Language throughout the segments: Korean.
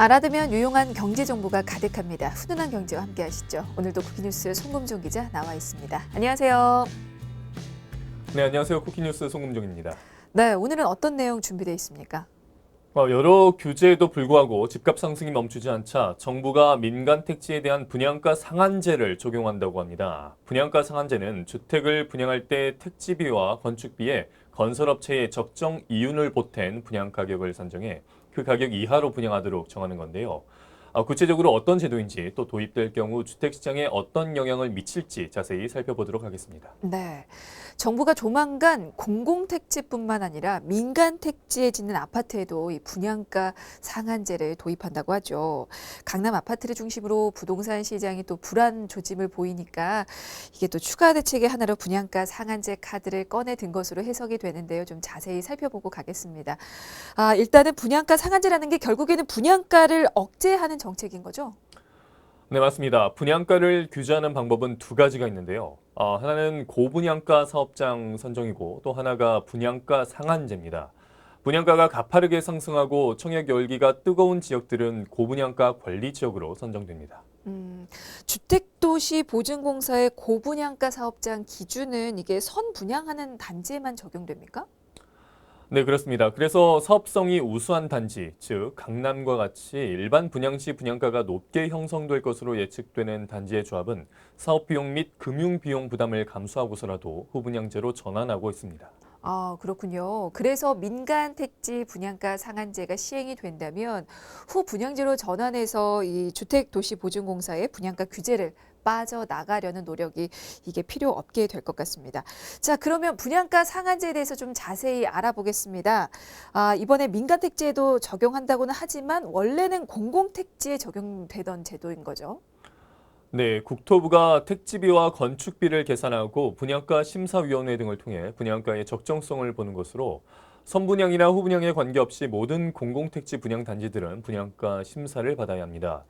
알아두면 유용한 경제 정보가 가득합니다. 훈훈한 경제와 함께 하시죠. 오늘도 쿠키뉴스 송금종 기자 나와 있습니다. 안녕하세요. 네, 안녕하세요. 쿠키뉴스 송금종입니다. 네, 오늘은 어떤 내용 준비되어 있습니까? 여러 규제에도 불구하고 집값 상승이 멈추지 않자 정부가 민간 택지에 대한 분양가 상한제를 적용한다고 합니다. 분양가 상한제는 주택을 분양할 때 택지비와 건축비에 건설업체의 적정 이윤을 보탠 분양 가격을 산정해 그 가격 이하로 분양하도록 정하는 건데요. 구체적으로 어떤 제도인지 또 도입될 경우 주택시장에 어떤 영향을 미칠지 자세히 살펴보도록 하겠습니다. 네, 정부가 조만간 공공택지뿐만 아니라 민간택지에 짓는 아파트에도 이 분양가 상한제를 도입한다고 하죠. 강남 아파트를 중심으로 부동산 시장이 또 불안 조짐을 보이니까 이게 또 추가 대책의 하나로 분양가 상한제 카드를 꺼내 든 것으로 해석이 되는데요. 좀 자세히 살펴보고 가겠습니다. 일단은 분양가 상한제라는 게 결국에는 분양가를 억제하는 정책인 거죠? 네, 맞습니다. 분양가를 규제하는 방법은 두 가지가 있는데요. 하나는 고분양가 사업장 선정이고 또 하나가 분양가 상한제입니다. 분양가가 가파르게 상승하고 청약 열기가 뜨거운 지역들은 고분양가 관리 지역으로 선정됩니다. 주택도시보증공사의 고분양가 사업장 기준은 이게 선분양하는 단지에만 적용됩니까? 네, 그렇습니다. 그래서 사업성이 우수한 단지, 즉 강남과 같이 일반 분양시 분양가가 높게 형성될 것으로 예측되는 단지의 조합은 사업 비용 및 금융 비용 부담을 감수하고서라도 후분양제로 전환하고 있습니다. 그렇군요. 그래서 민간 택지 분양가 상한제가 시행이 된다면 후 분양제로 전환해서 이 주택도시보증공사의 분양가 규제를 빠져나가려는 노력이 이게 필요 없게 될 것 같습니다. 자, 그러면 분양가 상한제에 대해서 좀 자세히 알아보겠습니다. 이번에 민간 택지에도 적용한다고는 하지만 원래는 공공택지에 적용되던 제도인 거죠. 네, 국토부가 택지비와 건축비를 계산하고 분양가 심사위원회 등을 통해 분양가의 적정성을 보는 것으로 선분양이나 후분양에 관계없이 모든 공공택지 분양 단지들은 분양가 심사를 받아야 합니다.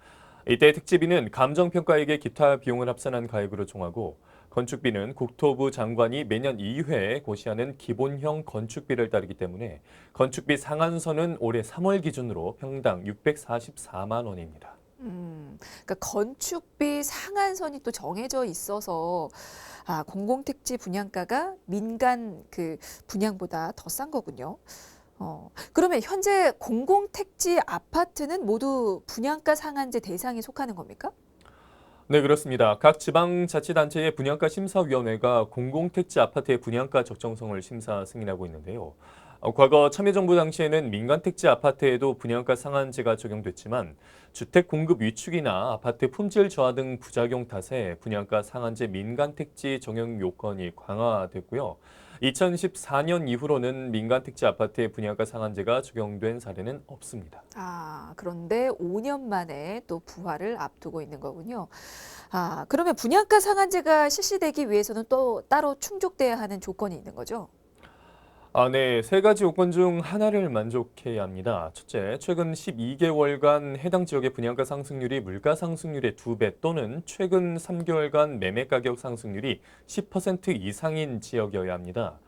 이때 택지비는 감정평가액의 기타 비용을 합산한 가액으로 정하고 건축비는 국토부 장관이 매년 2회 고시하는 기본형 건축비를 따르기 때문에 건축비 상한선은 올해 3월 기준으로 평당 644만 원입니다. 그러니까 건축비 상한선이 또 정해져 있어서 공공택지 분양가가 민간 그 분양보다 더 싼 거군요. 그러면 현재 공공택지 아파트는 모두 분양가 상한제 대상에 속하는 겁니까? 네, 그렇습니다. 각 지방자치단체의 분양가 심사위원회가 공공택지 아파트의 분양가 적정성을 심사 승인하고 있는데요. 과거 참여정부 당시에는 민간택지 아파트에도 분양가 상한제가 적용됐지만 주택 공급 위축이나 아파트 품질 저하 등 부작용 탓에 분양가 상한제 민간택지 적용 요건이 강화됐고요. 2014년 이후로는 민간택지 아파트의 분양가 상한제가 적용된 사례는 없습니다. 그런데 5년 만에 또 부활을 앞두고 있는 거군요. 그러면 분양가 상한제가 실시되기 위해서는 또 따로 충족돼야 하는 조건이 있는 거죠? 네. 세 가지 요건 중 하나를 만족해야 합니다. 첫째, 최근 12개월간 해당 지역의 분양가 상승률이 물가 상승률의 2배 또는 최근 3개월간 매매 가격 상승률이 10% 이상인 지역이어야 합니다.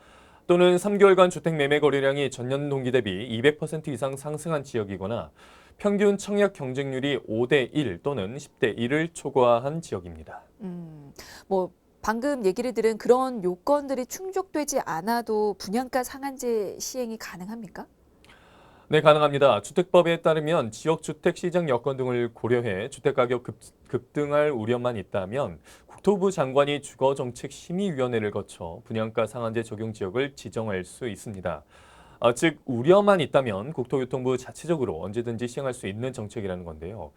또는 3개월간 주택 매매 거래량이 전년 동기 대비 200% 이상 상승한 지역이거나 평균 청약 경쟁률이 5대 1 또는 10대 1을 초과한 지역입니다. 뭐 방금 얘기를 들은 그런 요건들이 충족되지 않아도 분양가 상한제 시행이 가능합니까? 네, 가능합니다. 주택법에 따르면 지역 주택 시장 여건 등을 고려해 주택가격 급등할 우려만 있다면 국토부 장관이 주거정책심의위원회를 거쳐 분양가 상한제 적용 지역을 지정할 수 있습니다. 즉 우려만 있다면 국토교통부 자체적으로 언제든지 시행할 수 있는 정책이라는 건데요.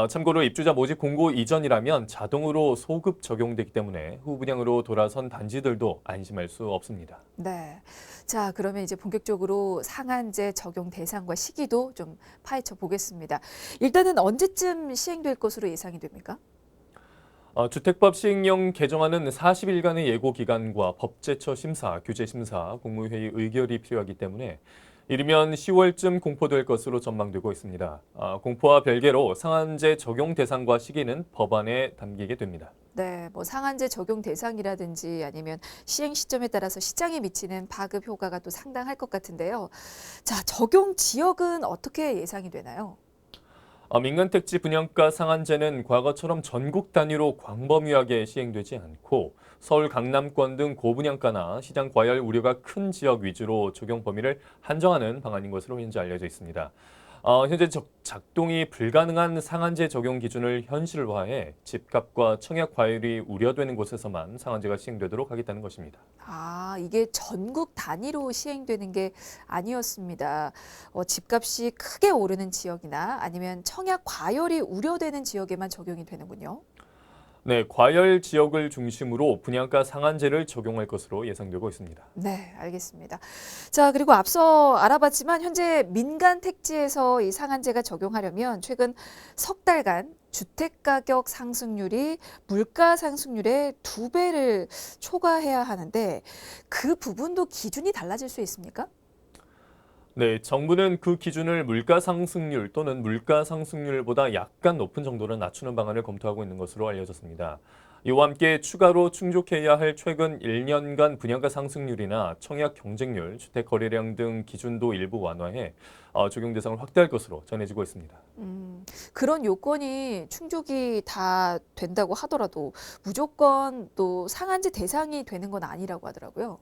참고로 입주자 모집 공고 이전이라면 자동으로 소급 적용되기 때문에 후분양으로 돌아선 단지들도 안심할 수 없습니다. 네. 자, 그러면 이제 본격적으로 상한제 적용 대상과 시기도 좀 파헤쳐 보겠습니다. 일단은 언제쯤 시행될 것으로 예상이 됩니까? 주택법 시행령 개정안은 40일간의 예고 기간과 법제처 심사, 규제 심사, 국무회의 의결이 필요하기 때문에 이르면 10월쯤 공포될 것으로 전망되고 있습니다. 공포와 별개로 상한제 적용 대상과 시기는 법안에 담기게 됩니다. 네, 뭐 상한제 적용 대상이라든지 아니면 시행 시점에 따라서 시장에 미치는 파급 효과가 또 상당할 것 같은데요. 자, 적용 지역은 어떻게 예상이 되나요? 민간택지 분양가 상한제는 과거처럼 전국 단위로 광범위하게 시행되지 않고 서울 강남권 등 고분양가나 시장 과열 우려가 큰 지역 위주로 적용 범위를 한정하는 방안인 것으로 현재 알려져 있습니다. 현재 작동이 불가능한 상한제 적용 기준을 현실화해 집값과 청약 과열이 우려되는 곳에서만 상한제가 시행되도록 하겠다는 것입니다. 아, 이게 전국 단위로 시행되는 게 아니었습니다. 집값이 크게 오르는 지역이나 아니면 청약 과열이 우려되는 지역에만 적용이 되는군요. 네, 과열 지역을 중심으로 분양가 상한제를 적용할 것으로 예상되고 있습니다. 네, 알겠습니다. 자, 그리고 앞서 알아봤지만 현재 민간 택지에서 이 상한제가 적용하려면 최근 석 달간 주택 가격 상승률이 물가 상승률의 2배를 초과해야 하는데 그 부분도 기준이 달라질 수 있습니까? 네, 정부는 그 기준을 물가 상승률 또는 물가 상승률보다 약간 높은 정도로 낮추는 방안을 검토하고 있는 것으로 알려졌습니다. 이와 함께 추가로 충족해야 할 최근 1년간 분양가 상승률이나 청약 경쟁률, 주택 거래량 등 기준도 일부 완화해 적용 대상을 확대할 것으로 전해지고 있습니다. 그런 요건이 충족이 다 된다고 하더라도 무조건 또 상한제 대상이 되는 건 아니라고 하더라고요.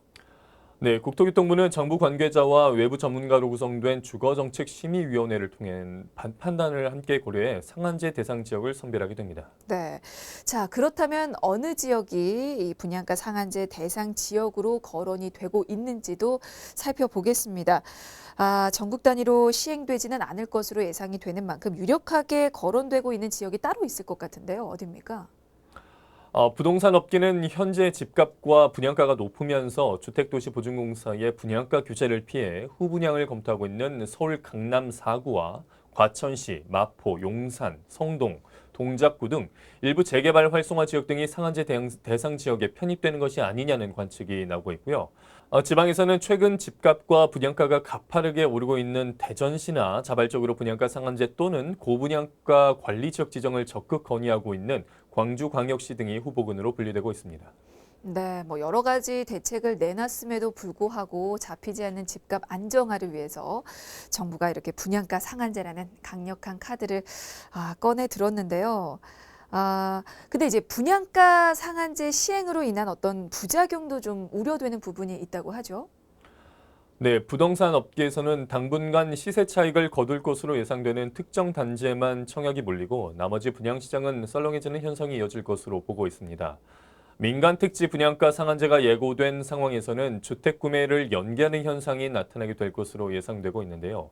네, 국토교통부는 정부 관계자와 외부 전문가로 구성된 주거정책심의위원회를 통해 판단을 함께 고려해 상한제 대상 지역을 선별하게 됩니다. 네. 자, 그렇다면 어느 지역이 이 분양가 상한제 대상 지역으로 거론이 되고 있는지도 살펴보겠습니다. 아, 전국 단위로 시행되지는 않을 것으로 예상이 되는 만큼 유력하게 거론되고 있는 지역이 따로 있을 것 같은데요. 어디입니까? 부동산 업계는 현재 집값과 분양가가 높으면서 주택도시보증공사의 분양가 규제를 피해 후분양을 검토하고 있는 서울 강남 4구와 과천시, 마포, 용산, 성동, 동작구 등 일부 재개발 활성화 지역 등이 상한제 대상 지역에 편입되는 것이 아니냐는 관측이 나오고 있고요. 지방에서는 최근 집값과 분양가가 가파르게 오르고 있는 대전시나 자발적으로 분양가 상한제 또는 고분양가 관리 지역 지정을 적극 건의하고 있는 광주광역시 등이 후보군으로 분류되고 있습니다. 네, 뭐 여러 가지 대책을 내놨음에도 불구하고 잡히지 않는 집값 안정화를 위해서 정부가 이렇게 분양가 상한제라는 강력한 카드를 꺼내 들었는데요. 근데 이제 분양가 상한제 시행으로 인한 어떤 부작용도 좀 우려되는 부분이 있다고 하죠. 네, 부동산 업계에서는 당분간 시세 차익을 거둘 것으로 예상되는 특정 단지에만 청약이 몰리고 나머지 분양 시장은 썰렁해지는 현상이 이어질 것으로 보고 있습니다. 민간 택지 분양가 상한제가 예고된 상황에서는 주택 구매를 연기하는 현상이 나타나게 될 것으로 예상되고 있는데요.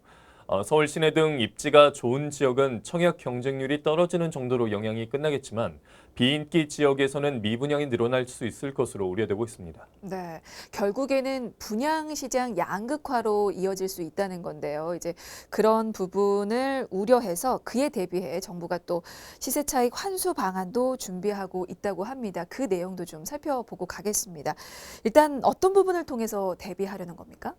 서울 시내 등 입지가 좋은 지역은 청약 경쟁률이 떨어지는 정도로 영향이 끝나겠지만 비인기 지역에서는 미분양이 늘어날 수 있을 것으로 우려되고 있습니다. 네, 결국에는 분양 시장 양극화로 이어질 수 있다는 건데요. 이제 그런 부분을 우려해서 그에 대비해 정부가 또 시세 차익 환수 방안도 준비하고 있다고 합니다. 그 내용도 좀 살펴보고 가겠습니다. 일단 어떤 부분을 통해서 대비하려는 겁니까?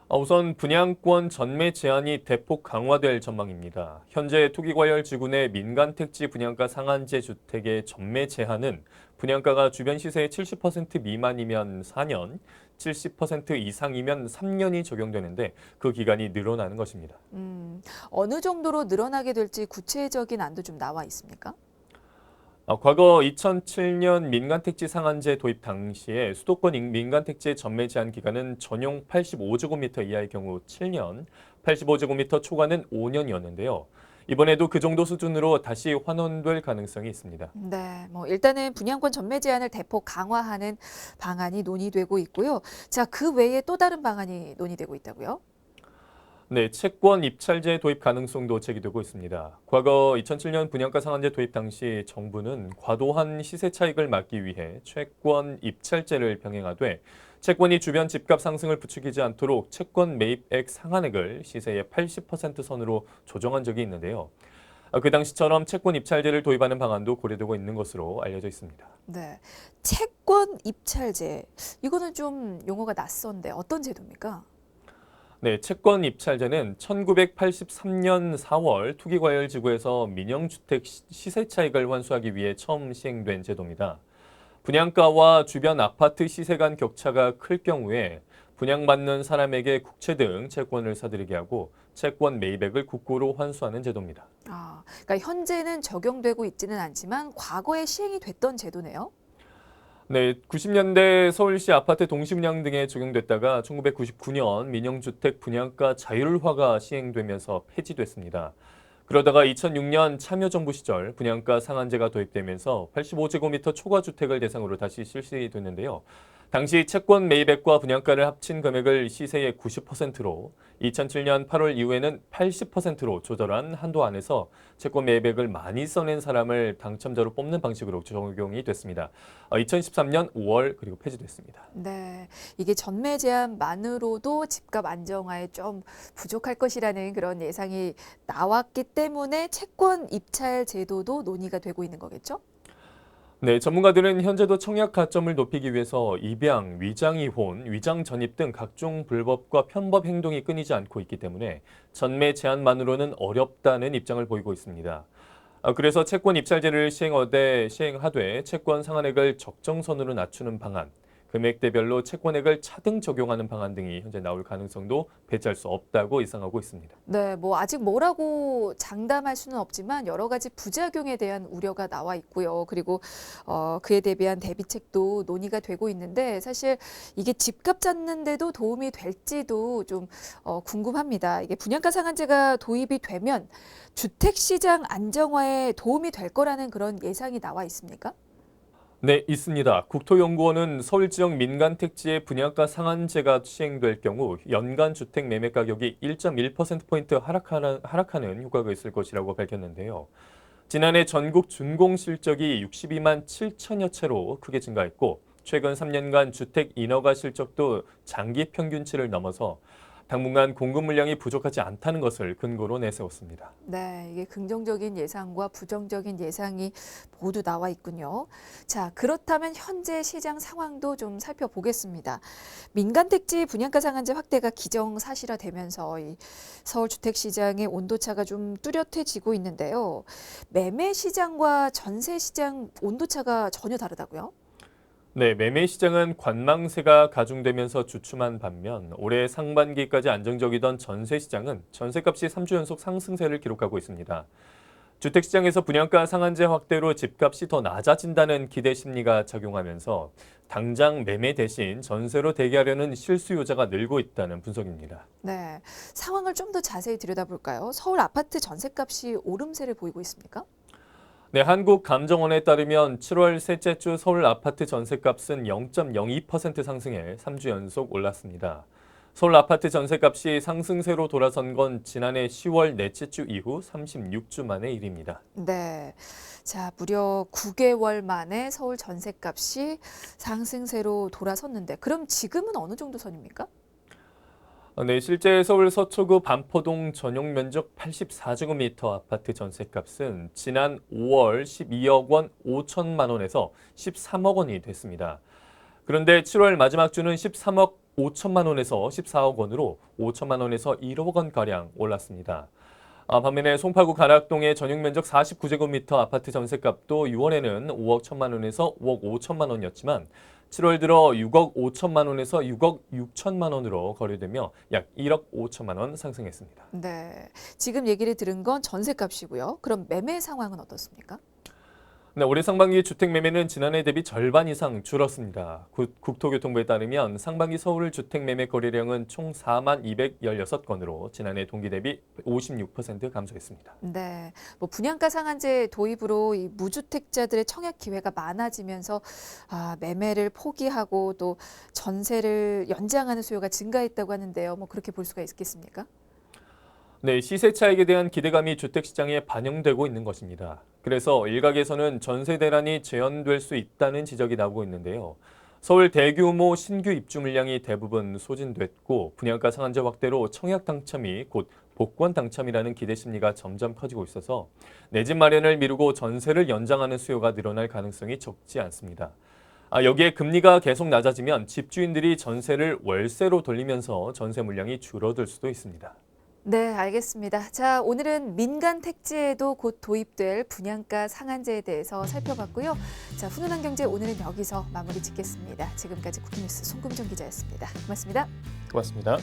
우선 분양권 전매 제한이 대폭 강화될 전망입니다. 현재 투기과열지구 내 민간 택지 분양가 상한제 주택의 전매 제한은 분양가가 주변 시세의 70% 미만이면 4년, 70% 이상이면 3년이 적용되는데 그 기간이 늘어나는 것입니다. 어느 정도로 늘어나게 될지 구체적인 안도 좀 나와 있습니까? 과거 2007년 민간택지 상한제 도입 당시에 수도권 민간택지의 전매 제한 기간은 전용 85제곱미터 이하의 경우 7년, 85제곱미터 초과는 5년이었는데요. 이번에도 그 정도 수준으로 다시 환원될 가능성이 있습니다. 네, 뭐 일단은 분양권 전매 제한을 대폭 강화하는 방안이 논의되고 있고요. 자, 그 외에 또 다른 방안이 논의되고 있다고요? 네, 채권 입찰제 도입 가능성도 제기되고 있습니다. 과거 2007년 분양가 상한제 도입 당시 정부는 과도한 시세 차익을 막기 위해 채권 입찰제를 병행하되 채권이 주변 집값 상승을 부추기지 않도록 채권 매입액 상한액을 시세의 80% 선으로 조정한 적이 있는데요. 그 당시처럼 채권 입찰제를 도입하는 방안도 고려되고 있는 것으로 알려져 있습니다. 네, 채권 입찰제. 이거는 좀 용어가 낯선데 어떤 제도입니까? 네, 채권 입찰제는 1983년 4월 투기과열지구에서 민영주택 시세 차익을 환수하기 위해 처음 시행된 제도입니다. 분양가와 주변 아파트 시세 간 격차가 클 경우에 분양받는 사람에게 국채 등 채권을 사들이게 하고 채권 매입액을 국고로 환수하는 제도입니다. 그러니까 현재는 적용되고 있지는 않지만 과거에 시행이 됐던 제도네요. 네, 90년대 서울시 아파트 동시분양 등에 적용됐다가 1999년 민영주택 분양가 자율화가 시행되면서 폐지됐습니다. 그러다가 2006년 참여정부 시절 분양가 상한제가 도입되면서 85제곱미터 초과주택을 대상으로 다시 실시됐는데요. 당시 채권 매입액과 분양가를 합친 금액을 시세의 90%로 2007년 8월 이후에는 80%로 조절한 한도 안에서 채권 매입액을 많이 써낸 사람을 당첨자로 뽑는 방식으로 적용이 됐습니다. 2013년 5월 그리고 폐지됐습니다. 네, 이게 전매 제한만으로도 집값 안정화에 좀 부족할 것이라는 그런 예상이 나왔기 때문에 채권 입찰 제도도 논의가 되고 있는 거겠죠? 네, 전문가들은 현재도 청약 가점을 높이기 위해서 입양, 위장 이혼, 위장 전입 등 각종 불법과 편법 행동이 끊이지 않고 있기 때문에 전매 제한만으로는 어렵다는 입장을 보이고 있습니다. 그래서 채권 입찰제를 시행하되 채권 상한액을 적정선으로 낮추는 방안, 금액대별로 채권액을 차등 적용하는 방안 등이 현재 나올 가능성도 배제할 수 없다고 예상하고 있습니다. 네, 뭐 아직 뭐라고 장담할 수는 없지만 여러 가지 부작용에 대한 우려가 나와 있고요. 그리고 그에 대비한 대비책도 논의가 되고 있는데 사실 이게 집값 잡는데도 도움이 될지도 좀 궁금합니다. 이게 분양가 상한제가 도입이 되면 주택시장 안정화에 도움이 될 거라는 그런 예상이 나와 있습니까? 네, 있습니다. 국토연구원은 서울 지역 민간 택지의 분양가 상한제가 시행될 경우 연간 주택 매매 가격이 1.1%포인트 하락하는 효과가 있을 것이라고 밝혔는데요. 지난해 전국 준공 실적이 62만 7천여 채로 크게 증가했고 최근 3년간 주택 인허가 실적도 장기 평균치를 넘어서 당분간 공급 물량이 부족하지 않다는 것을 근거로 내세웠습니다. 네, 이게 긍정적인 예상과 부정적인 예상이 모두 나와 있군요. 자, 그렇다면 현재 시장 상황도 좀 살펴보겠습니다. 민간 택지 분양가 상한제 확대가 기정사실화되면서 이 서울 주택 시장의 온도차가 좀 뚜렷해지고 있는데요. 매매 시장과 전세 시장 온도차가 전혀 다르다고요? 네, 매매 시장은 관망세가 가중되면서 주춤한 반면 올해 상반기까지 안정적이던 전세 시장은 전세값이 3주 연속 상승세를 기록하고 있습니다. 주택시장에서 분양가 상한제 확대로 집값이 더 낮아진다는 기대 심리가 작용하면서 당장 매매 대신 전세로 대기하려는 실수요자가 늘고 있다는 분석입니다. 네, 상황을 좀 더 자세히 들여다볼까요? 서울 아파트 전세값이 오름세를 보이고 있습니까? 네, 한국감정원에 따르면 7월 셋째 주 서울 아파트 전세값은 0.02% 상승해 3주 연속 올랐습니다. 서울 아파트 전세값이 상승세로 돌아선 건 지난해 10월 넷째 주 이후 36주 만의 일입니다. 네. 자, 무려 9개월 만에 서울 전셋값이 상승세로 돌아섰는데, 그럼 지금은 어느 정도 선입니까? 네, 실제 서울 서초구 반포동 전용 면적 84제곱미터 아파트 전세값은 지난 5월 12억 원 5천만 원에서 13억 원이 됐습니다. 그런데 7월 마지막 주는 13억 5천만 원에서 14억 원으로 5천만 원에서 1억 원가량 올랐습니다. 반면에 송파구 가락동의 전용 면적 49제곱미터 아파트 전세값도 6월에는 5억 1천만 원에서 5억 5천만 원이었지만 7월 들어 6억 5천만 원에서 6억 6천만 원으로 거래되며 약 1억 5천만 원 상승했습니다. 네. 지금 얘기를 들은 건 전세값이고요. 그럼 매매 상황은 어떻습니까? 네, 올해 상반기 주택 매매는 지난해 대비 절반 이상 줄었습니다. 국토교통부에 따르면 상반기 서울 주택 매매 거래량은 총 4만 216건으로 지난해 동기 대비 56% 감소했습니다. 네. 뭐 분양가 상한제 도입으로 이 무주택자들의 청약 기회가 많아지면서 매매를 포기하고 또 전세를 연장하는 수요가 증가했다고 하는데요. 뭐 그렇게 볼 수가 있겠습니까? 네, 시세 차익에 대한 기대감이 주택시장에 반영되고 있는 것입니다. 그래서 일각에서는 전세 대란이 재현될 수 있다는 지적이 나오고 있는데요. 서울 대규모 신규 입주 물량이 대부분 소진됐고 분양가 상한제 확대로 청약 당첨이 곧 복권 당첨이라는 기대 심리가 점점 커지고 있어서 내 집 마련을 미루고 전세를 연장하는 수요가 늘어날 가능성이 적지 않습니다. 여기에 금리가 계속 낮아지면 집주인들이 전세를 월세로 돌리면서 전세 물량이 줄어들 수도 있습니다. 네, 알겠습니다. 자, 오늘은 민간 택지에도 곧 도입될 분양가 상한제에 대해서 살펴봤고요. 자, 훈훈한 경제 오늘은 여기서 마무리 짓겠습니다. 지금까지 국기뉴스 송금정 기자였습니다. 고맙습니다. 고맙습니다.